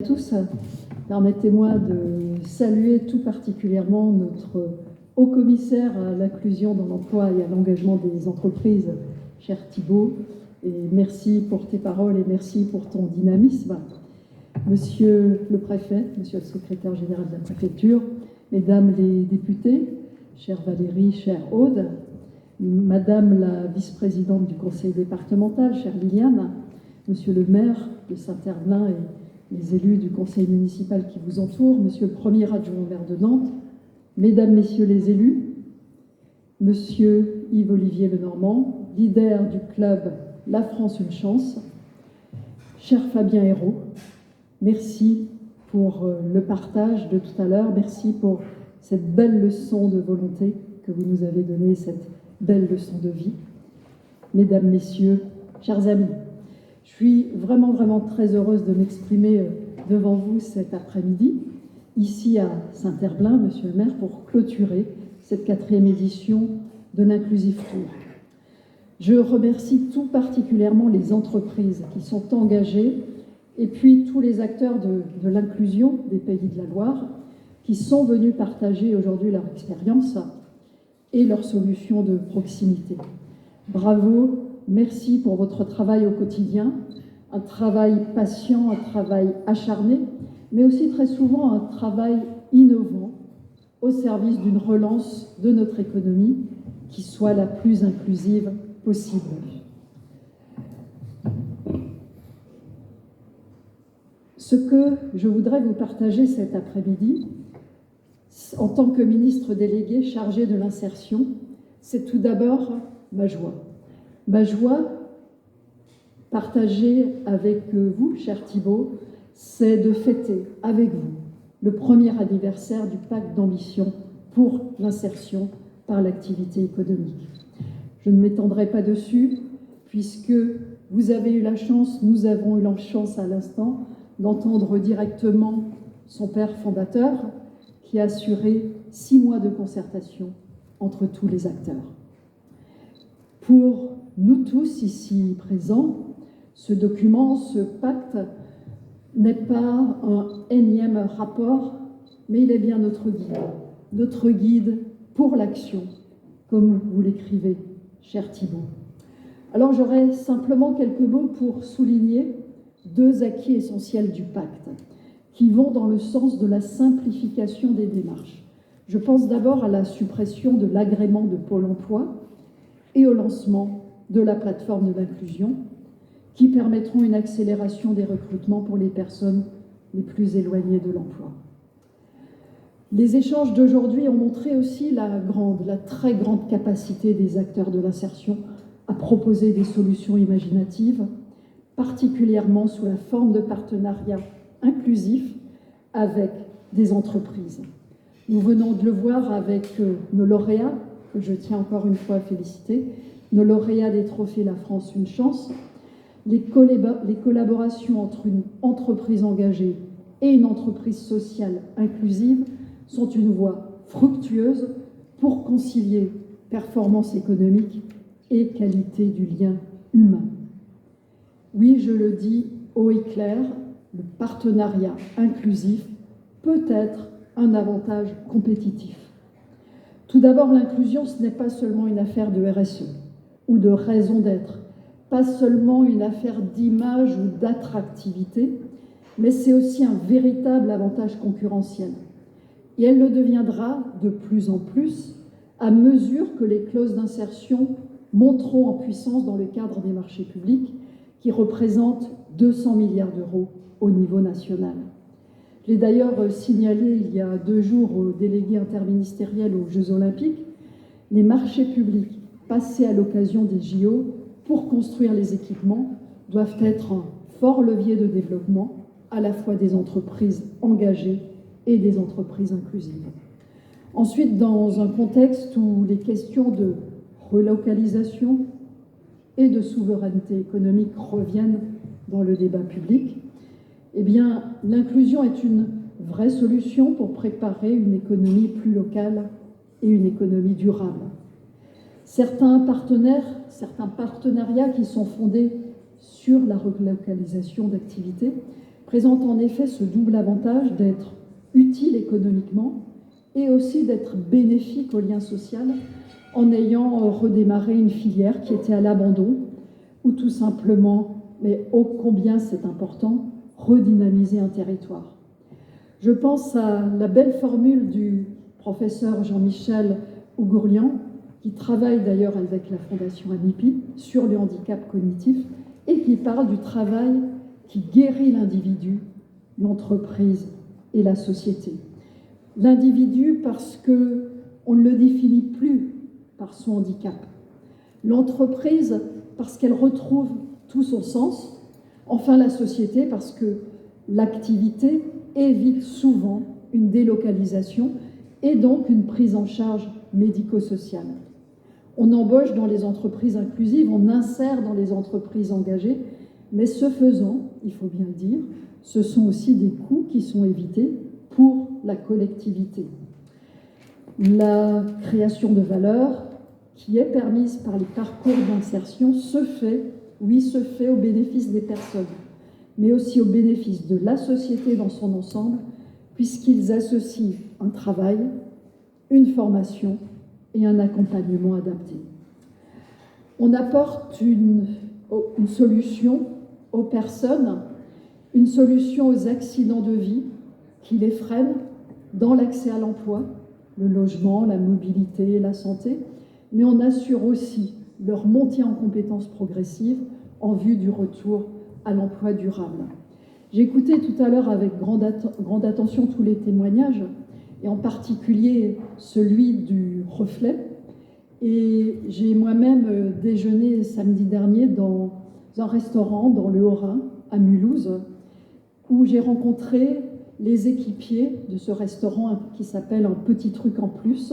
À tous, permettez-moi de saluer tout particulièrement notre haut-commissaire à l'inclusion dans l'emploi et à l'engagement des entreprises, cher Thibault, et merci pour tes paroles et merci pour ton dynamisme. Monsieur le préfet, monsieur le secrétaire général de la préfecture, mesdames les députés, chère Valérie, chère Aude, madame la vice-présidente du conseil départemental, chère Liliane, monsieur le maire de Saint-Herblain et les élus du conseil municipal qui vous entourent, monsieur le premier adjoint au maire de Nantes, mesdames, messieurs les élus, monsieur Yves-Olivier Lenormand, leader du club La France Une Chance, cher Fabien Hérault, merci pour le partage de tout à l'heure, merci pour cette belle leçon de volonté que vous nous avez donnée, cette belle leçon de vie. Mesdames, messieurs, chers amis, je suis vraiment très heureuse de m'exprimer devant vous cet après-midi, ici à Saint-Herblain, monsieur le maire, pour clôturer cette 4e édition de l'Inclusive Tour. Je remercie tout particulièrement les entreprises qui sont engagées et puis tous les acteurs de l'inclusion des Pays de la Loire qui sont venus partager aujourd'hui leur expérience et leurs solutions de proximité. Bravo, merci pour votre travail au quotidien, un travail patient, un travail acharné, mais aussi très souvent un travail innovant au service d'une relance de notre économie qui soit la plus inclusive possible. Ce que je voudrais vous partager cet après-midi, en tant que ministre délégué chargé de l'insertion, c'est tout d'abord ma joie. Ma joie, partagée avec vous, cher Thibault, c'est de fêter avec vous le premier anniversaire du pacte d'ambition pour l'insertion par l'activité économique. Je ne m'étendrai pas dessus, puisque vous avez eu la chance, nous avons eu la chance à l'instant, d'entendre directement son père fondateur, qui a assuré 6 mois de concertation entre tous les acteurs. Pour nous tous ici présents, ce document, ce pacte, n'est pas un énième rapport, mais il est bien notre guide pour l'action, comme vous l'écrivez, cher Thibault. Alors j'aurai simplement quelques mots pour souligner 2 acquis essentiels du pacte, qui vont dans le sens de la simplification des démarches. Je pense d'abord à la suppression de l'agrément de Pôle emploi et au lancement de la plateforme de l'inclusion, qui permettront une accélération des recrutements pour les personnes les plus éloignées de l'emploi. Les échanges d'aujourd'hui ont montré aussi la très grande capacité des acteurs de l'insertion à proposer des solutions imaginatives, particulièrement sous la forme de partenariats inclusifs avec des entreprises. Nous venons de le voir avec nos lauréats, que je tiens encore une fois à féliciter, nos lauréats des trophées La France Une Chance. Les collaborations entre une entreprise engagée et une entreprise sociale inclusive sont une voie fructueuse pour concilier performance économique et qualité du lien humain. Oui, je le dis haut et clair, le partenariat inclusif peut être un avantage compétitif. Tout d'abord, l'inclusion, ce n'est pas seulement une affaire de RSE ou de raison d'être, pas seulement une affaire d'image ou d'attractivité, mais c'est aussi un véritable avantage concurrentiel. Et elle le deviendra de plus en plus à mesure que les clauses d'insertion monteront en puissance dans le cadre des marchés publics, qui représentent 200 milliards d'euros au niveau national. Je l'ai d'ailleurs signalé il y a 2 jours au délégué interministériel aux Jeux Olympiques, les marchés publics passés à l'occasion des JO pour construire les équipements doivent être un fort levier de développement à la fois des entreprises engagées et des entreprises inclusives. Ensuite, dans un contexte où les questions de relocalisation et de souveraineté économique reviennent dans le débat public, eh bien, l'inclusion est une vraie solution pour préparer une économie plus locale et une économie durable. Certains partenariats qui sont fondés sur la relocalisation d'activités présente en effet ce double avantage d'être utile économiquement et aussi d'être bénéfique au lien social en ayant redémarré une filière qui était à l'abandon ou tout simplement, mais ô combien c'est important, redynamiser un territoire. Je pense à la belle formule du professeur Jean-Michel Ougourlian, qui travaille d'ailleurs avec la Fondation Amipi sur le handicap cognitif et qui parle du travail qui guérit l'individu, l'entreprise et la société. L'individu parce qu'on ne le définit plus par son handicap. L'entreprise parce qu'elle retrouve tout son sens. Enfin, la société parce que l'activité évite souvent une délocalisation et donc une prise en charge médico-sociale. On embauche dans les entreprises inclusives, on insère dans les entreprises engagées, mais ce faisant, il faut bien le dire, ce sont aussi des coûts qui sont évités pour la collectivité. La création de valeur qui est permise par les parcours d'insertion se fait au bénéfice des personnes, mais aussi au bénéfice de la société dans son ensemble, puisqu'ils associent un travail, une formation et un accompagnement adapté. On apporte une solution aux personnes, une solution aux accidents de vie qui les freinent dans l'accès à l'emploi, le logement, la mobilité, la santé, mais on assure aussi leur montée en compétences progressives en vue du retour à l'emploi durable. J'ai écouté tout à l'heure avec grande attention tous les témoignages, et en particulier celui du Reflet. Et j'ai moi-même déjeuné samedi dernier dans un restaurant dans le Haut-Rhin, à Mulhouse, où j'ai rencontré les équipiers de ce restaurant qui s'appelle Un Petit Truc en Plus,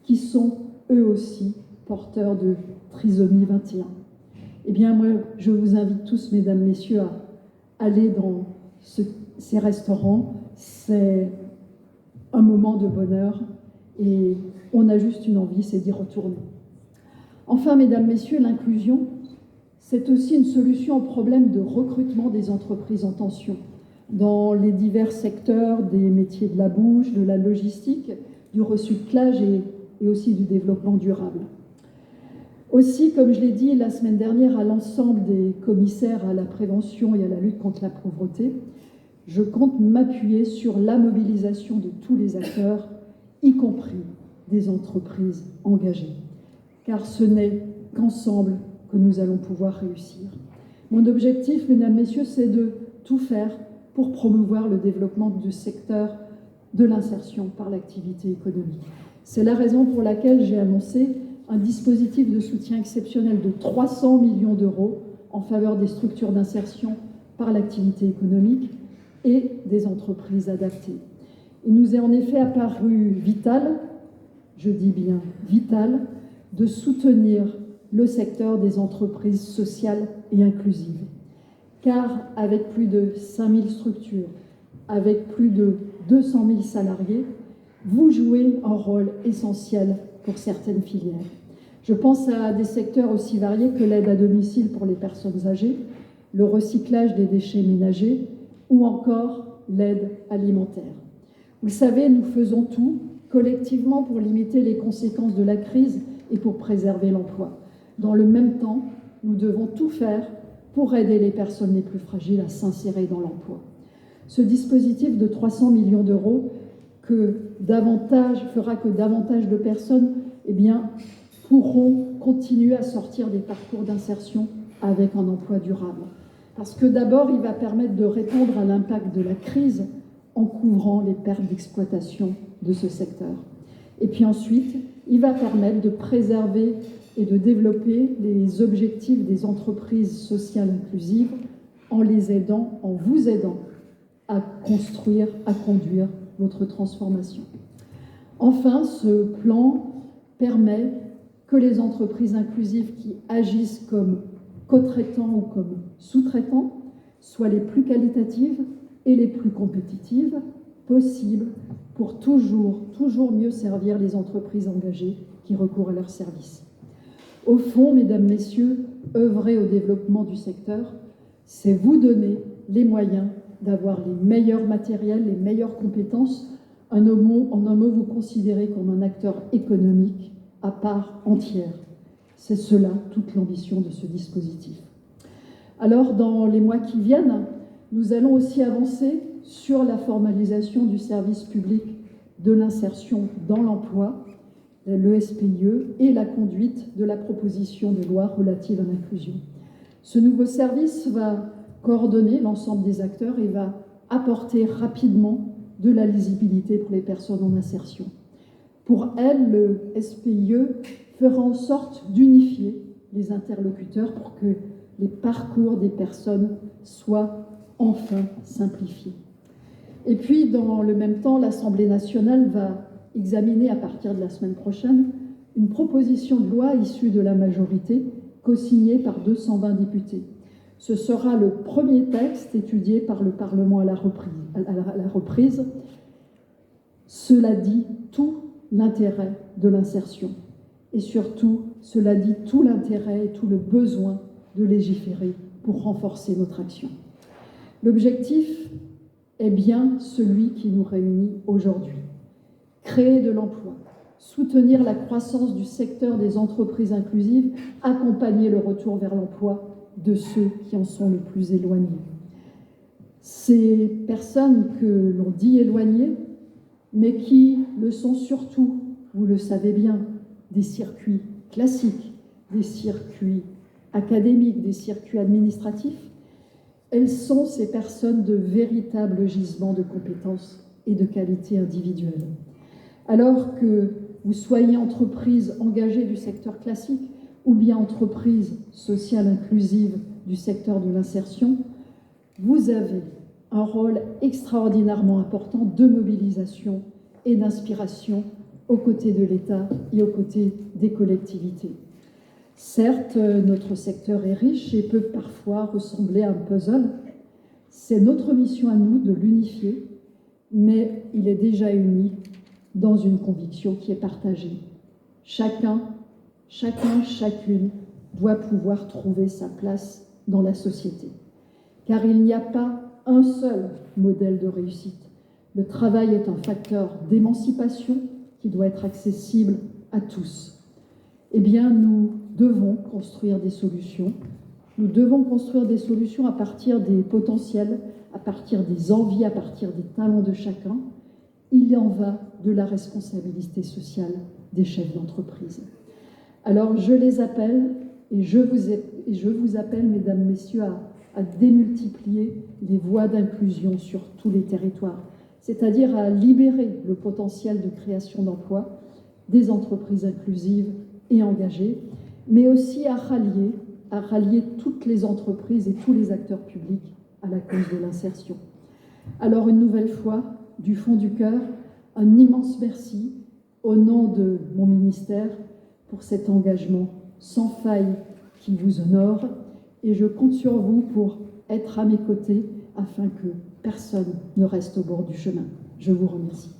qui sont eux aussi porteurs de trisomie 21. Eh bien, moi, je vous invite tous, mesdames, messieurs, à aller dans ces restaurants. C'est un moment de bonheur et on a juste une envie, c'est d'y retourner. Enfin, mesdames, messieurs, l'inclusion, c'est aussi une solution au problème de recrutement des entreprises en tension dans les divers secteurs des métiers de la bouche, de la logistique, du recyclage et aussi du développement durable. Aussi, comme je l'ai dit la semaine dernière à l'ensemble des commissaires à la prévention et à la lutte contre la pauvreté, je compte m'appuyer sur la mobilisation de tous les acteurs, y compris des entreprises engagées. Car ce n'est qu'ensemble que nous allons pouvoir réussir. Mon objectif, mesdames, messieurs, c'est de tout faire pour promouvoir le développement du secteur de l'insertion par l'activité économique. C'est la raison pour laquelle j'ai annoncé un dispositif de soutien exceptionnel de 300 millions d'euros en faveur des structures d'insertion par l'activité économique et des entreprises adaptées. Il nous est en effet apparu vital, je dis bien vital, de soutenir le secteur des entreprises sociales et inclusives. Car avec plus de 5000 structures, avec plus de 200 000 salariés, vous jouez un rôle essentiel pour certaines filières. Je pense à des secteurs aussi variés que l'aide à domicile pour les personnes âgées, le recyclage des déchets ménagers ou encore l'aide alimentaire. Vous le savez, nous faisons tout collectivement pour limiter les conséquences de la crise et pour préserver l'emploi. Dans le même temps, nous devons tout faire pour aider les personnes les plus fragiles à s'insérer dans l'emploi. Ce dispositif de 300 millions d'euros fera que davantage de personnes pourront continuer à sortir des parcours d'insertion avec un emploi durable. Parce que d'abord, il va permettre de répondre à l'impact de la crise en couvrant les pertes d'exploitation de ce secteur. Et puis ensuite, il va permettre de préserver et de développer les objectifs des entreprises sociales inclusives en les aidant, en vous aidant à construire, à conduire votre transformation. Enfin, ce plan permet que les entreprises inclusives qui agissent comme co-traitants ou comme sous-traitants soient les plus qualitatives et les plus compétitives possibles pour toujours mieux servir les entreprises engagées qui recourent à leurs services. Au fond, mesdames, messieurs, œuvrer au développement du secteur, c'est vous donner les moyens d'avoir les meilleurs matériels, les meilleures compétences. En un mot, vous considérez comme un acteur économique à part entière. C'est cela, toute l'ambition de ce dispositif. Alors, dans les mois qui viennent, nous allons aussi avancer sur la formalisation du service public de l'insertion dans l'emploi, le SPIE, et la conduite de la proposition de loi relative à l'inclusion. Ce nouveau service va coordonner l'ensemble des acteurs et va apporter rapidement de la lisibilité pour les personnes en insertion. Pour elle, le SPIE fera en sorte d'unifier les interlocuteurs pour que les parcours des personnes soient enfin simplifiés. Et puis, dans le même temps, l'Assemblée nationale va examiner à partir de la semaine prochaine une proposition de loi issue de la majorité, co-signée par 220 députés. Ce sera le premier texte étudié par le Parlement à la reprise. Cela dit tout l'intérêt de l'insertion. Et surtout, cela dit tout l'intérêt et tout le besoin de légiférer pour renforcer notre action. L'objectif est bien celui qui nous réunit aujourd'hui. Créer de l'emploi, soutenir la croissance du secteur des entreprises inclusives, accompagner le retour vers l'emploi de ceux qui en sont le plus éloignés. Ces personnes que l'on dit éloignées, mais qui le sont surtout, vous le savez bien, des circuits classiques, des circuits académiques, des circuits administratifs, elles sont ces personnes de véritables gisements de compétences et de qualités individuelles. Alors que vous soyez entreprise engagée du secteur classique ou bien entreprise sociale inclusive du secteur de l'insertion, vous avez un rôle extraordinairement important de mobilisation et d'inspiration aux côtés de l'État et aux côtés des collectivités. Certes, notre secteur est riche et peut parfois ressembler à un puzzle. C'est notre mission à nous de l'unifier, mais il est déjà uni dans une conviction qui est partagée. Chacune doit pouvoir trouver sa place dans la société. Car il n'y a pas un seul modèle de réussite. Le travail est un facteur d'émancipation qui doit être accessible à tous. Eh bien, nous devons construire des solutions. Nous devons construire des solutions à partir des potentiels, à partir des envies, à partir des talents de chacun. Il y en va de la responsabilité sociale des chefs d'entreprise. Alors, je les appelle et je vous appelle, mesdames, messieurs, à démultiplier les voies d'inclusion sur tous les territoires, c'est-à-dire à libérer le potentiel de création d'emplois des entreprises inclusives et engagées, mais aussi à rallier toutes les entreprises et tous les acteurs publics à la cause de l'insertion. Alors, une nouvelle fois, du fond du cœur, un immense merci au nom de mon ministère pour cet engagement sans faille qui vous honore, et je compte sur vous pour être à mes côtés afin que personne ne reste au bord du chemin. Je vous remercie.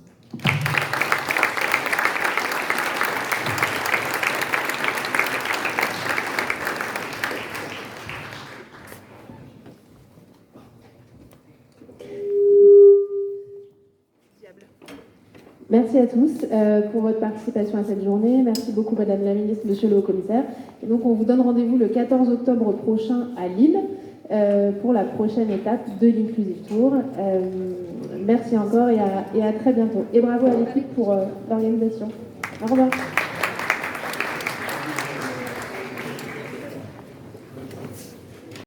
Merci à tous pour votre participation à cette journée. Merci beaucoup, Madame la Ministre, Monsieur le Haut-Commissaire. Et donc, on vous donne rendez-vous le 14 octobre prochain à Lille pour la prochaine étape de l'Inclusive Tour. Merci encore et à très bientôt. Et bravo à l'équipe pour l'organisation. Au revoir.